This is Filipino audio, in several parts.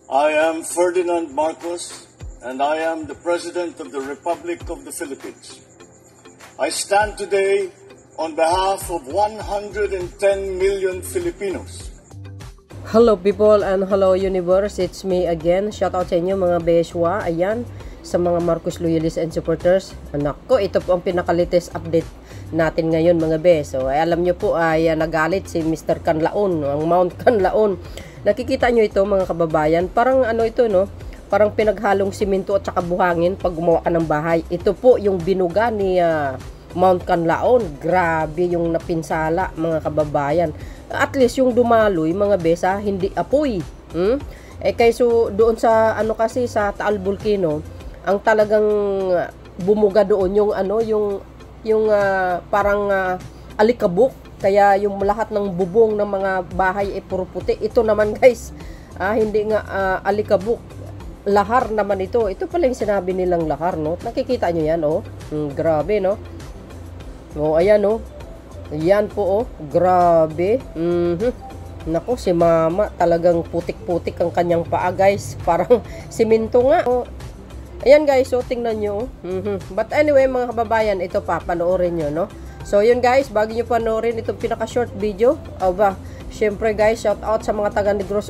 I am Ferdinand Marcos, and I am the President of the Republic of the Philippines. I stand today on behalf of 110 million Filipinos. Hello people and hello universe, it's me again. Shout out sa inyo mga Beshwa. Ayan, sa mga Marcos loyalists and supporters. Nako, ito po ang pinaka-latest update natin ngayon mga Besh. So alam nyo po ay nagalit si Mr. Canlaon, ang Mount Canlaon. Nakikita nyo ito mga kababayan, parang ano ito no, parang pinaghalong simento at saka buhangin pag gumawa ka ng bahay. Ito po yung binuga ni Mount Canlaon. Grabe yung napinsala mga kababayan. At least yung dumaloy mga besa, hindi apoy. Kayso doon sa ano kasi sa Taal Volcano, ang talagang bumuga doon yung ano yung parang alikabok, kaya yung lahat ng bubong ng mga bahay ay puro puti. Ito naman guys, hindi nga alikabok, lahar naman ito. Ito pala yung sinabi nilang lahar, no? Nakikita nyo yan, oh. Grabe, no? Oh, ayan, oh. Yan po, oh. Grabe. Nako, si mama talagang putik-putik ang kanyang paa, guys. Parang simento nga, oh. Ayan, guys, so tingnan nyo. But anyway, mga kababayan, ito pa, panoorin nyo, no? So, yun guys, bago nyo panoorin itong pinaka-short video, syempre guys, shout out sa mga taga Negros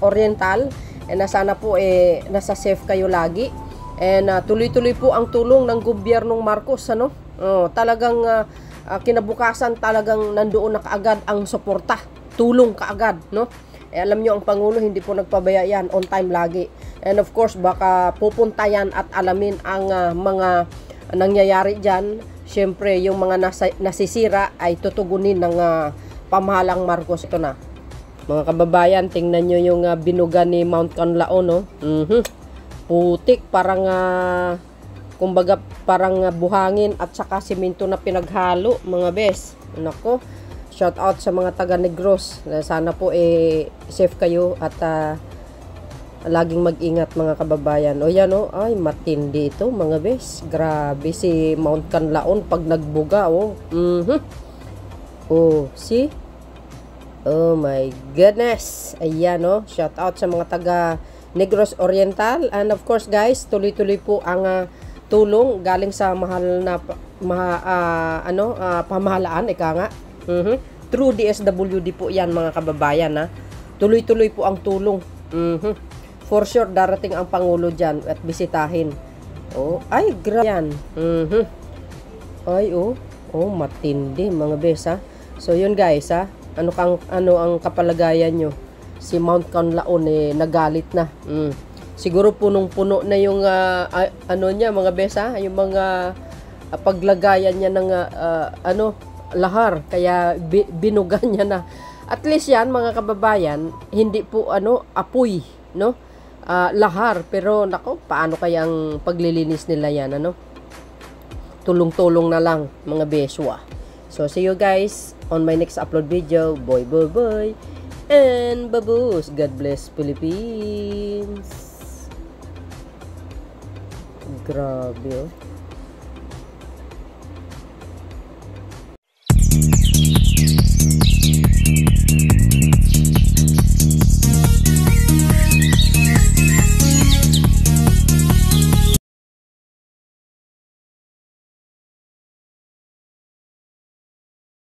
Oriental. And sana po nasa safe kayo lagi. And tuloy-tuloy po ang tulong ng gobyernong Marcos, ano? Talagang kinabukasan talagang nandoon na kaagad ang suporta, tulong kaagad, no? Alam nyo, ang Pangulo hindi po nagpabaya yan, on time lagi. And of course, baka pupunta yan at alamin ang mga nangyayari dyan. Siyempre, yung mga nasisira ay tutugunin ng pamahalang Marcos. Ito na. Mga kababayan, tingnan nyo yung binuga ni Mount Canlaon, no? Putik, parang kumbaga parang buhangin at saka simento na pinaghalo, mga bes. Nako, shout out sa mga taga Negros. Sana po safe kayo at laging mag-ingat mga kababayan. O yan, oh, ay matindi ito mga bes. Grabe si Mount Canlaon pag nagbuga, oh. Oh, see? Oh my goodness. Ayan, oh. Shout out sa mga taga Negros Oriental. And of course guys, tuloy-tuloy po ang tulong galing sa mahal na pamahalaan, ika nga. True DSWD po yan mga kababayan, ha. Tuloy-tuloy po ang tulong. For sure darating ang Pangulo dyan at bisitahin. Oh, ay grabe yan. Ay, oh, matindi mga bes, ha. So yun guys, ha. Ano ang kapalagayan nyo? Si Mount Canlaon nagalit na. Siguro punong-puno na yung niya mga besa, yung mga paglagayan niya ng lahar, kaya binugan niya na. At least yan mga kababayan, hindi po apoy, no? Lahar, pero nako, paano kaya ang paglilinis nila yan, ano? Tulong-tulong na lang mga beswa. So see you guys on my next upload video. Boy and baboos. God bless Philippines. Grabe, oh.